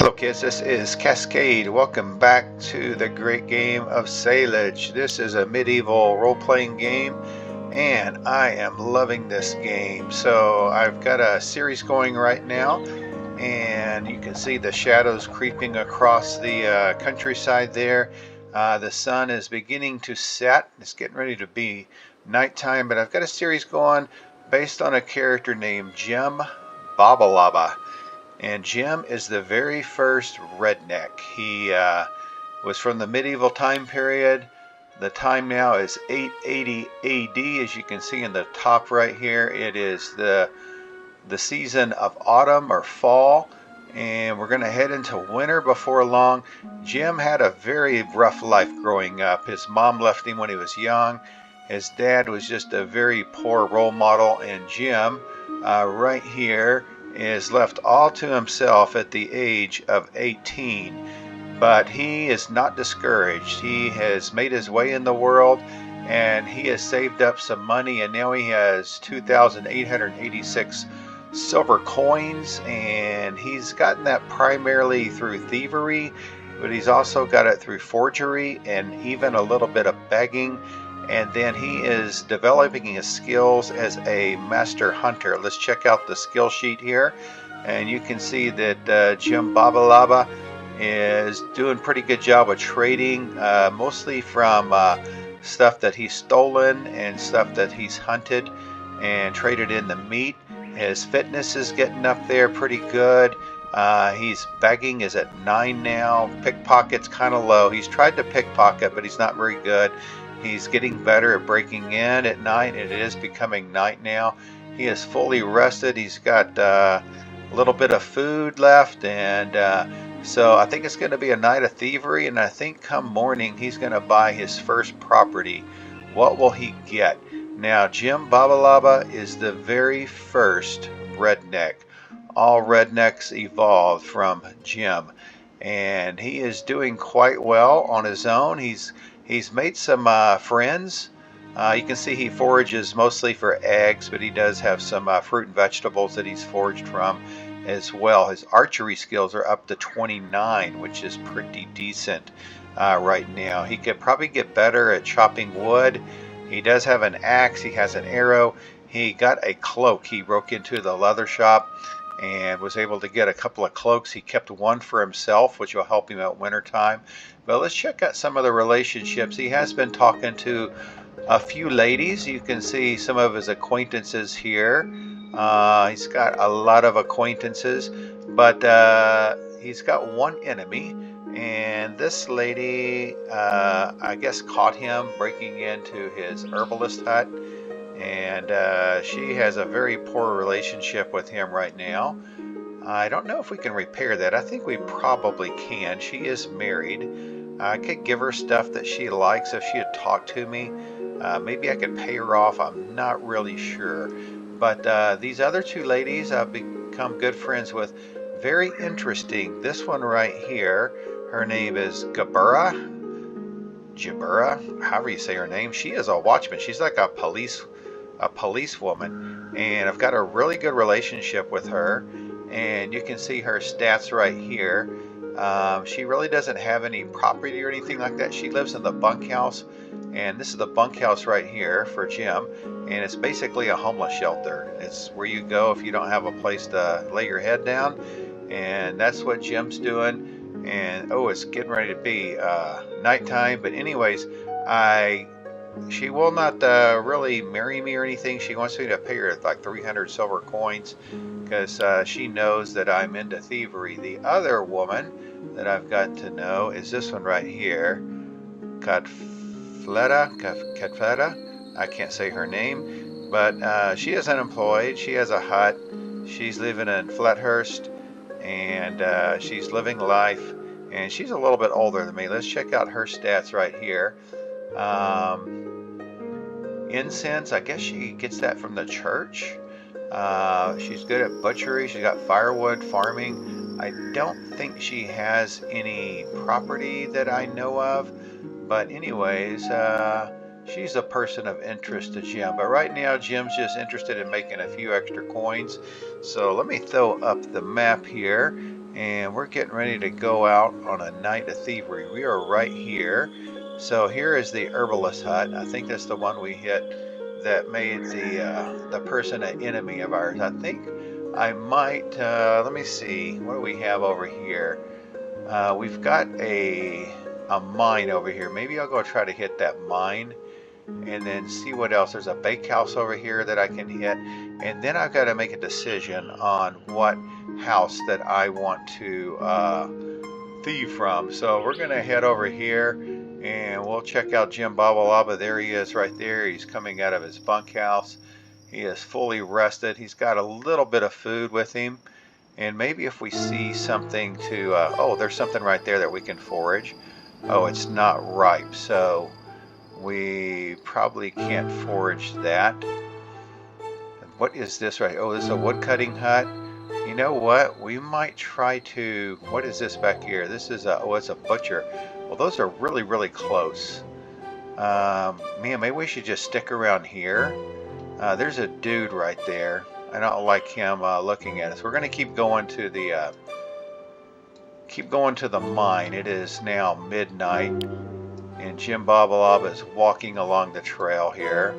Hello kids, this is Cascade. Welcome back to the great game of Saelig. This is a medieval role-playing game and I am loving this game. So I've got a series going right now and you can see the shadows creeping across the countryside there. The sun is beginning to set. It's getting ready to be nighttime, but I've got a series going based on a character named Jim Bobaloba. And Jim is the very first redneck. He was from the medieval time period. The time now is 880 AD, as you can see in the top right here. It is the season of autumn or fall, and we're going to head into winter before long. Jim had a very rough life growing up. His mom left him when he was young. His dad was just a very poor role model, and Jim right here is left all to himself at the age of 18. But he is not discouraged. He has made his way in the world and he has saved up some money, and now he has 2,886 silver coins, and he's gotten that primarily through thievery, but he's also got it through forgery and even a little bit of begging. And then he is developing his skills as a master hunter. Let's check out the skill sheet here, and you can see that Jim Bobaloba is doing a pretty good job of trading, mostly from stuff that he's stolen and stuff that he's hunted and traded in the meat. His fitness is getting up there pretty good. He's begging is at 9 now. Pickpocket's kind of low. He's tried to pickpocket, but he's not very good. He's getting better at breaking in at night, and it is becoming night now. He is fully rested. He's got a little bit of food left, and so I think it's going to be a night of thievery, and I think come morning he's going to buy his first property. What will he get? Now, Jim Bobaloba is the very first redneck. All rednecks evolved from Jim, and he is doing quite well on his own. He's made some friends. You can see he forages mostly for eggs, but he does have some fruit and vegetables that he's foraged from as well. His archery skills are up to 29, which is pretty decent right now. He could probably get better at chopping wood. He does have an axe. He has an arrow. He got a cloak. He broke into the leather shop and was able to get a couple of cloaks. He kept one for himself, which will help him out wintertime. But let's check out some of the relationships. He has been talking to a few ladies. You can see some of his acquaintances here. He's got a lot of acquaintances, but he's got one enemy. And this lady, I guess, caught him breaking into his herbalist hut. And she has a very poor relationship with him right now. I don't know if we can repair that. I think we probably can. She is married. I could give her stuff that she likes if she had talked to me. Maybe I could pay her off. I'm not really sure. But these other two ladies I've become good friends with. Very interesting. This one right here, her name is Jabura, however you say her name. She is a watchman. She's like a policewoman, and I've got a really good relationship with her. And you can see her stats right here. She really doesn't have any property or anything like that. She lives in the bunkhouse, and this is the bunkhouse right here for Jim, and it's basically a homeless shelter. It's where you go if you don't have a place to lay your head down, and that's what Jim's doing. And oh, it's getting ready to be nighttime, but anyways, she will not really marry me or anything. She wants me to pay her like 300 silver coins because she knows that I'm into thievery. The other woman that I've gotten to know is this one right here, Katfleta. I can't say her name, but she is unemployed. She has a hut. She's living in Flethurst, and she's living life, and she's a little bit older than me. Let's check out her stats right here. Incense, I guess she gets that from the church. She's good at butchery. She's got firewood, farming. I don't think she has any property that I know of. But anyways, She's a person of interest to Jim, but right now Jim's just interested in making a few extra coins. So let me throw up the map here, and we're getting ready to go out on a night of thievery. We are right here. So here is the herbalist hut. I think that's the one we hit that made the person an enemy of ours. I think I might, let me see, what do we have over here? We've got a mine over here. Maybe I'll go try to hit that mine and then see what else. There's a bakehouse over here that I can hit, and then I've got to make a decision on what house that I want to thieve from. So we're gonna head over here and we'll check out Jim Bobaloba. There he is right there. He's coming out of his bunkhouse. He is fully rested. He's got a little bit of food with him, and maybe if we see something to oh, there's something right there that we can forage. Oh, it's not ripe, so we probably can't forage that. What is this right? Oh, this is a wood cutting hut. You know what? We might try to, what is this back here? This is a, oh, it's a butcher. Well, those are really, really close. Man, maybe we should just stick around here. There's a dude right there. I don't like him looking at us. We're going to keep going to the mine. It is now midnight. And Jim Bobaloba is walking along the trail here.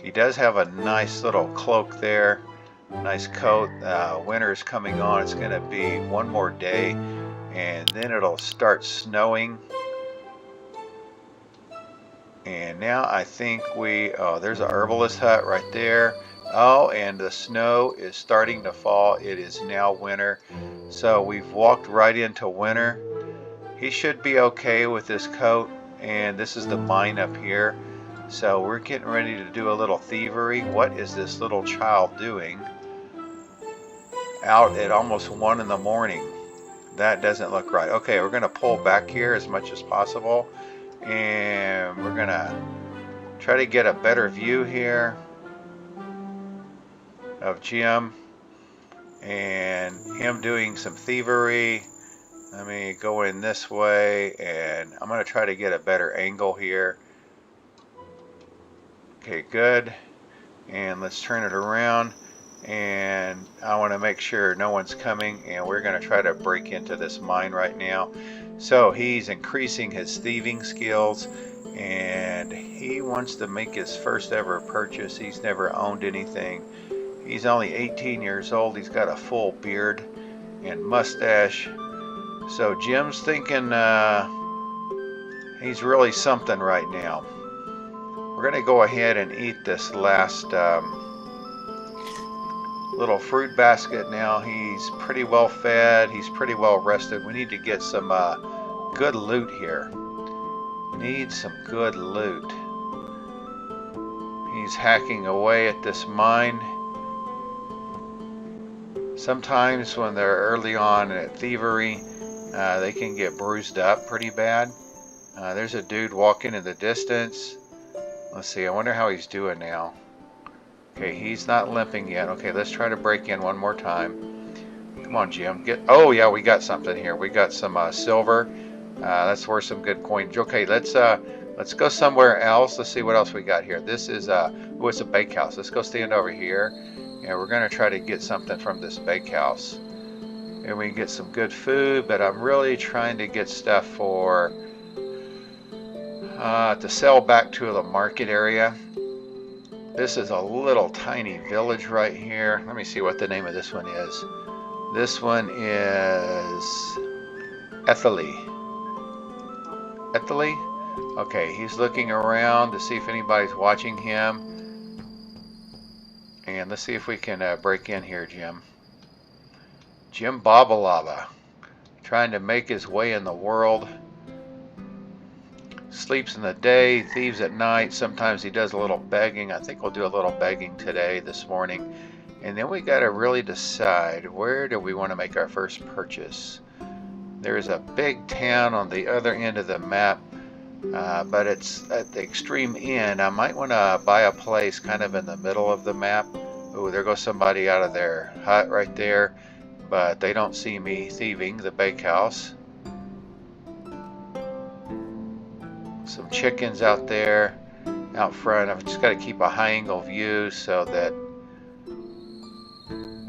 He does have a nice little cloak there, nice coat. Winter's coming on. It's going to be one more day, and then it'll start snowing. And now I think oh, there's a herbalist hut right there. Oh, and the snow is starting to fall. It is now winter. So we've walked right into winter. He should be okay with this coat. And this is the mine up here. So we're getting ready to do a little thievery. What is this little child doing out at almost 1 in the morning? That doesn't look right. Okay, we're going to pull back here as much as possible. And we're going to try to get a better view here of Jim and him doing some thievery. Let me go in this way, and I'm going to try to get a better angle here. Okay, good. And let's turn it around, and I want to make sure no one's coming, and we're going to try to break into this mine right now. So he's increasing his thieving skills, and he wants to make his first ever purchase. He's never owned anything. He's only 18 years old. He's got a full beard and mustache. So Jim's thinking he's really something right now. We're going to go ahead and eat this last little fruit basket now. He's pretty well fed. He's pretty well rested. We need to get some good loot here. Need some good loot. He's hacking away at this mine. Sometimes when they're early on at thievery, they can get bruised up pretty bad. There's a dude walking in the distance. Let's see, I wonder how he's doing now. Okay, he's not limping yet. Okay, let's try to break in one more time. Come on, Jim. Oh yeah, we got something here. We got some silver. That's worth some good coins. Okay, let's go somewhere else. Let's see what else we got here. This is oh, it's a bakehouse. Let's go stand over here, and we're gonna try to get something from this bakehouse. And we can get some good food, but I'm really trying to get stuff for to sell back to the market area. This is a little tiny village right here. Let me see what the name of this one is. This one is Ethely. Ethely? Okay, he's looking around to see if anybody's watching him. And let's see if we can break in here, Jim. Jim Bobaloba, trying to make his way in the world. Sleeps in the day, thieves at night. Sometimes he does a little begging. I think we'll do a little begging today, this morning. And then we got to really decide, where do we want to make our first purchase? There's a big town on the other end of the map, but it's at the extreme end. I might want to buy a place kind of in the middle of the map. Oh, there goes somebody out of their hut right there, but they don't see me thieving the bakehouse. Some chickens out there. out front. I've just got to keep a high angle view so that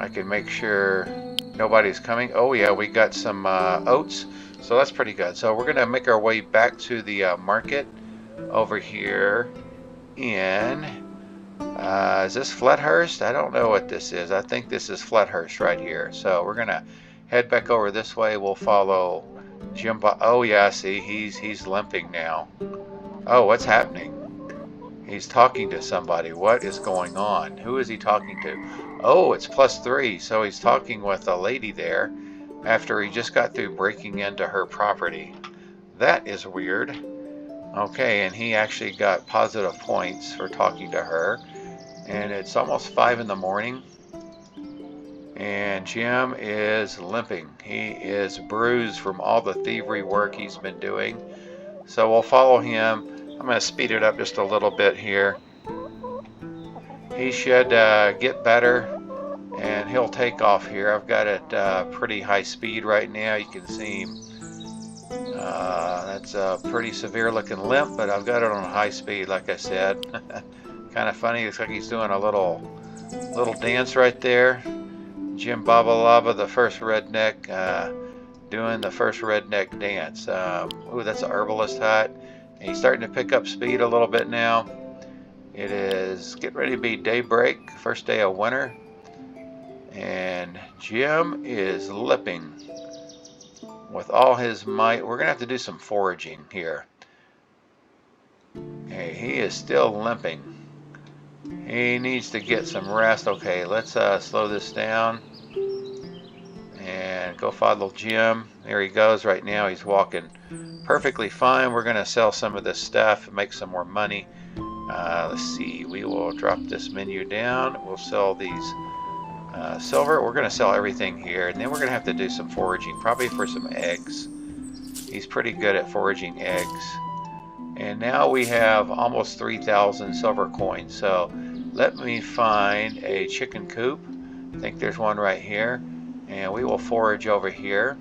I can make sure nobody's coming. Oh yeah, we got some oats, so that's pretty good. So we're gonna make our way back to the market over here in, is this Flethurst? I don't know what this is. I think this is Flethurst right here. So we're gonna head back over this way. We'll follow Jim. Oh yeah, see, he's limping now. Oh, what's happening? He's talking to somebody. What is going on? Who is he talking to? Oh, it's +3. So he's talking with a lady there after he just got through breaking into her property. That is weird. Okay, and he actually got positive points for talking to her. And it's almost 5 in the morning. And Jim is limping. He is bruised from all the thievery work he's been doing. So we'll follow him. I'm going to speed it up just a little bit here. He should get better and he'll take off here. I've got it pretty high speed right now. You can see him. That's a pretty severe looking limp, but I've got it on high speed like I said. Kind of funny. Looks like he's doing a little dance right there. Jim Bobaloba, the first redneck, doing the first redneck dance. Ooh, that's an herbalist hut. And he's starting to pick up speed a little bit now. It is getting ready to be daybreak, first day of winter. And Jim is limping with all his might. We're going to have to do some foraging here. Hey, he is still limping. He needs to get some rest. Okay, let's slow this down and go follow Jim. There he goes right now. He's walking perfectly fine. We're going to sell some of this stuff and make some more money. Let's see. We will drop this menu down. We'll sell these silver. We're going to sell everything here. And then we're going to have to do some foraging, probably for some eggs. He's pretty good at foraging eggs. And now we have almost 3,000 silver coins. So let me find a chicken coop. I think there's one right here. And we will forage over here.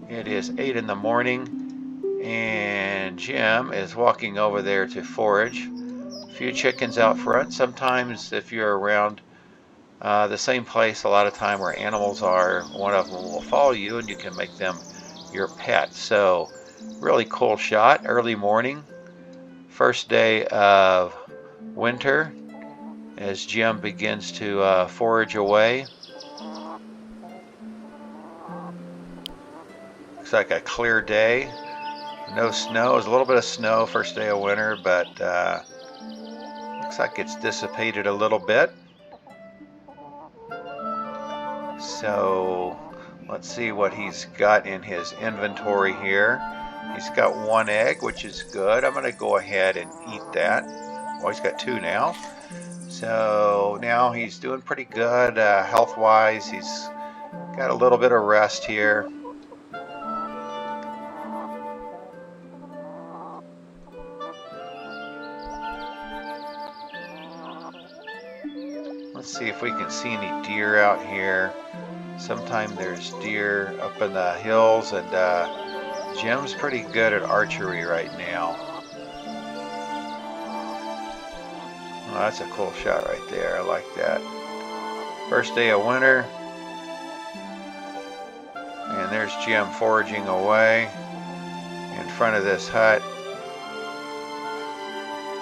It is 8 in the morning. And Jim is walking over there to forage. A few chickens out front. Sometimes if you're around the same place a lot of time where animals are, one of them will follow you and you can make them your pet. So really cool shot. Early morning. First day of winter as Jim begins to forage away. Looks like a clear day. No snow. There's a little bit of snow first day of winter, but looks like it's dissipated a little bit. So let's see what he's got in his inventory here. He's got 1 egg, which is good. I'm going to go ahead and eat that. Well, he's got 2 now. So now he's doing pretty good health-wise. He's got a little bit of rest here. Let's see if we can see any deer out here. Sometimes there's deer up in the hills, and Jim's pretty good at archery right now. Oh, that's a cool shot right there. I like that. First day of winter. And there's Jim foraging away in front of this hut.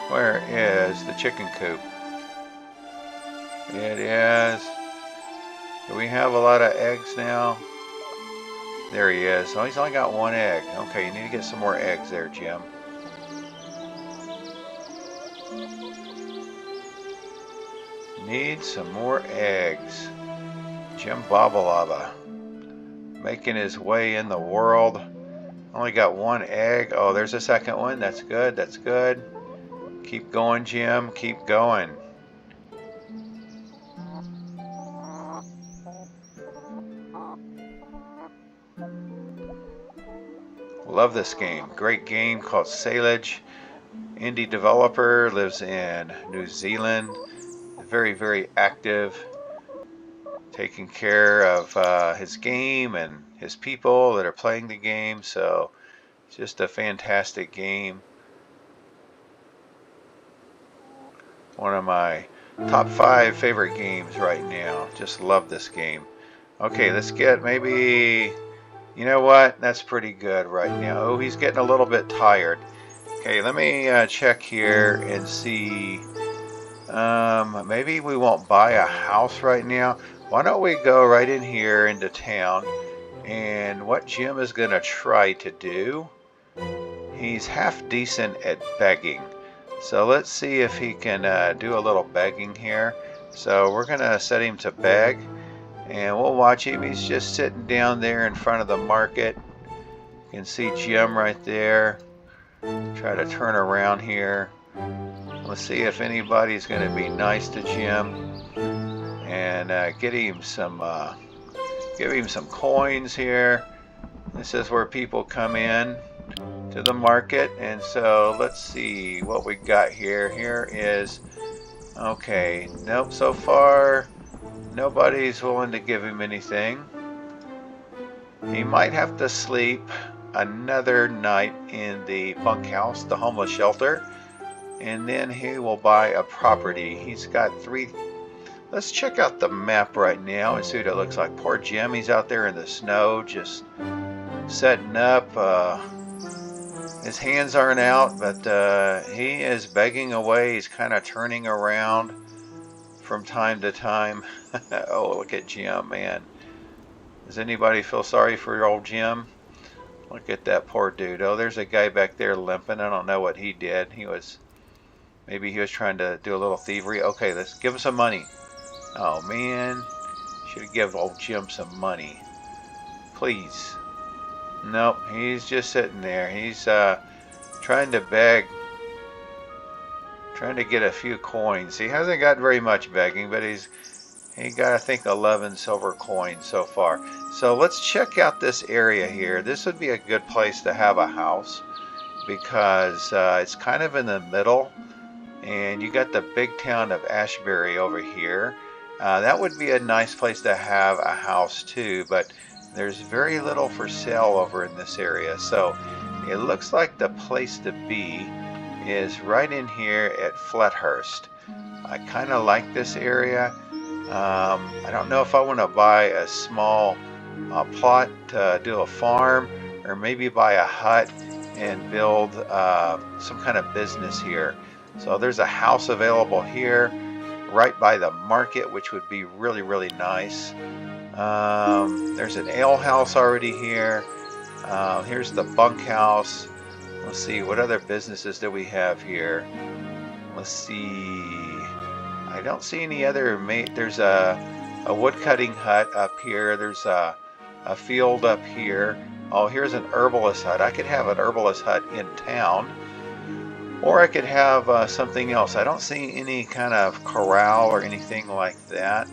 Where is the chicken coop? It is. Do we have a lot of eggs now? There he is. Oh, he's only got 1 egg. Okay, you need to get some more eggs there, Jim. Need some more eggs. Jim Bobaloba. Making his way in the world. Only got 1 egg. Oh, there's a second one. That's good. That's good. Keep going, Jim. Keep going. Love this game. Great game called Saelig. Indie developer, lives in New Zealand. Very, very active. Taking care of his game and his people that are playing the game. So it's just a fantastic game. One of my top 5 favorite games right now. Just love this game. Okay, let's get maybe, you know what? That's pretty good right now. Oh, he's getting a little bit tired. Okay, let me check here and see. Maybe we won't buy a house right now. Why don't we go right in here into town? And what Jim is going to try to do, he's half decent at begging. So let's see if he can do a little begging here. So we're going to set him to beg. And we'll watch him. He's just sitting down there in front of the market. You can see Jim right there. Try to turn around here. Let's see if anybody's going to be nice to Jim and give him some coins here. This is where people come in to the market, and so let's see what we got here. Here is, okay, nope, so far nobody's willing to give him anything. He might have to sleep another night in the bunkhouse, the homeless shelter, and then he will buy a property. He's got 3. Let's check out the map right now and see what it looks like. Poor Jim, he's out there in the snow just setting up. His hands aren't out, but he is begging away. He's kind of turning around from time to time. Oh, look at Jim, man. Does anybody feel sorry for your old Jim? Look at that poor dude. Oh, there's a guy back there limping. I don't know what he did. Maybe he was trying to do a little thievery. Okay, let's give him some money. Oh, man. Should have given old Jim some money. Please. Nope, he's just sitting there. He's trying to beg. Trying to get a few coins. He hasn't got very much begging, but he got, I think, 11 silver coins so far. So let's check out this area here. This would be a good place to have a house because it's kind of in the middle, and you got the big town of Ashbury over here. That would be a nice place to have a house too, but there's very little for sale over in this area. So it looks like the place to be is right in here at Flethurst. I kind of like this area. I don't know if I want to buy a small plot to do a farm, or maybe buy a hut and build some kind of business here. So there's a house available here right by the market, which would be really, really nice. There's an ale house already here. Here's the bunkhouse. Let's see, what other businesses do we have here? Let's see. I don't see any other. There's a wood cutting hut up here. There's a field up here. Oh, here's an herbalist hut. I could have an herbalist hut in town, or I could have something else. I don't see any kind of corral or anything like that.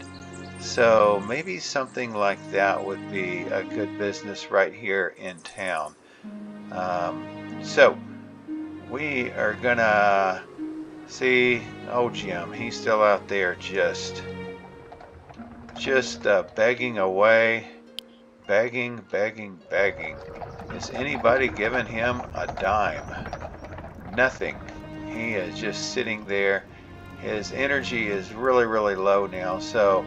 So maybe something like that would be a good business right here in town. So we are gonna see. Oh, Jim, he's still out there just begging away. Begging. Is anybody giving him a dime? Nothing. He is just sitting there. His energy is really, really low now. So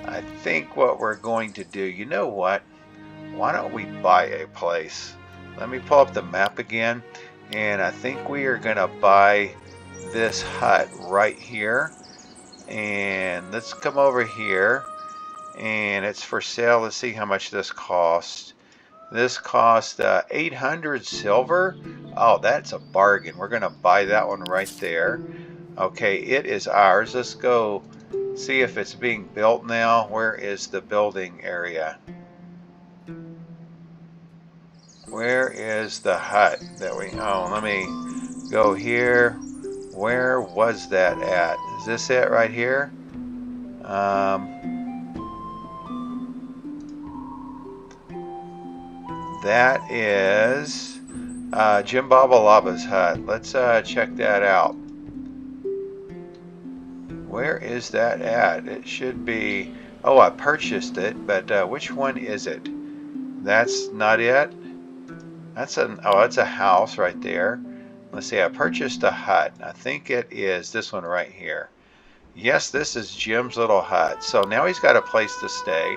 I think what we're going to do, you know what? Why don't we buy a place? Let me pull up the map again. And I think we are going to buy this hut right here. And let's come over here. And it's for sale. Let's see how much this costs. This cost 800 silver. Oh, that's a bargain. We're going to buy that one right there. Okay, it is ours. Let's go see if it's being built now. Where is the building area? Where is the hut that we own? Let me go here. Where was that at? Is this it right here? That is Jim Bobaloba's hut. Let's check that out. Where is that at? It should be... Oh, I purchased it, but which one is it? That's not it. That's it's a house right there. Let's see, I purchased a hut. I think it is this one right here. Yes, this is Jim's little hut. So now he's got a place to stay.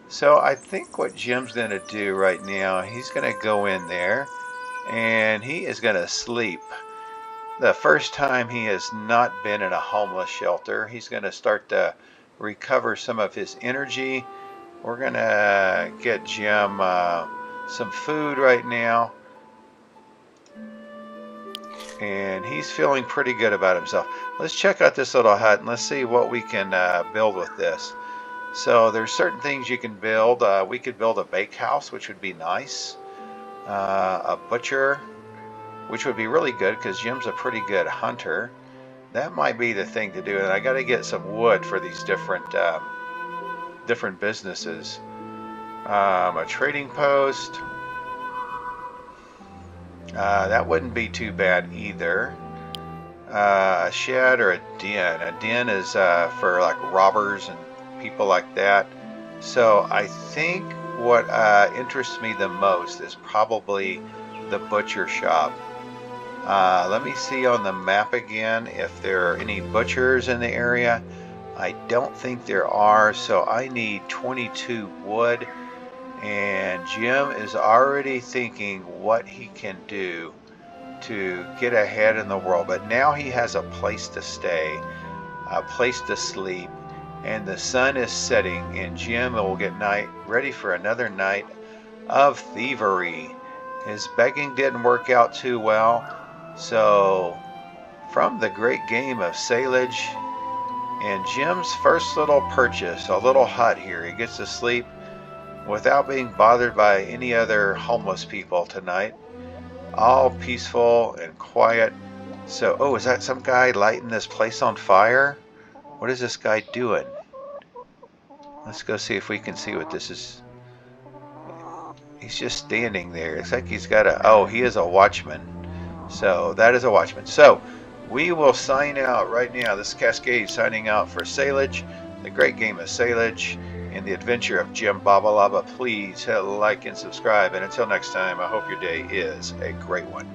So I think what Jim's going to do right now, he's going to go in there and he is going to sleep. The first time he has not been in a homeless shelter. He's going to start to recover some of his energy. We're going to get Jim some food right now. And he's feeling pretty good about himself. Let's check out this little hut and let's see what we can build with this. So there's certain things you can build. We could build a bakehouse, which would be nice. A butcher, which would be really good because Jim's a pretty good hunter. That might be the thing to do. And I got to get some wood for these different businesses. A trading post. That wouldn't be too bad either. A shed or a den. A den is for like robbers and people like that. So I think what interests me the most is probably the butcher shop. Let me see on the map again if there are any butchers in the area. I don't think there are, so I need 22 wood. And Jim is already thinking what he can do to get ahead in the world. But now he has a place to stay, a place to sleep, and the sun is setting, and Jim will get ready for another night of thievery. His begging didn't work out too well. So from the great game of Saelig and Jim's first little purchase, a little hut here. He gets to sleep without being bothered by any other homeless people tonight. All peaceful and quiet. So, oh, is that some guy lighting this place on fire? What is this guy doing? Let's go see if we can see what this is. He's just standing there. It's like he's got oh, he is a watchman. So, that is a watchman. So, we will sign out right now. This is Cascade signing out for Saelig, the great game of Saelig, and the adventure of Jim Bobaloba. Please hit like and subscribe. And until next time, I hope your day is a great one.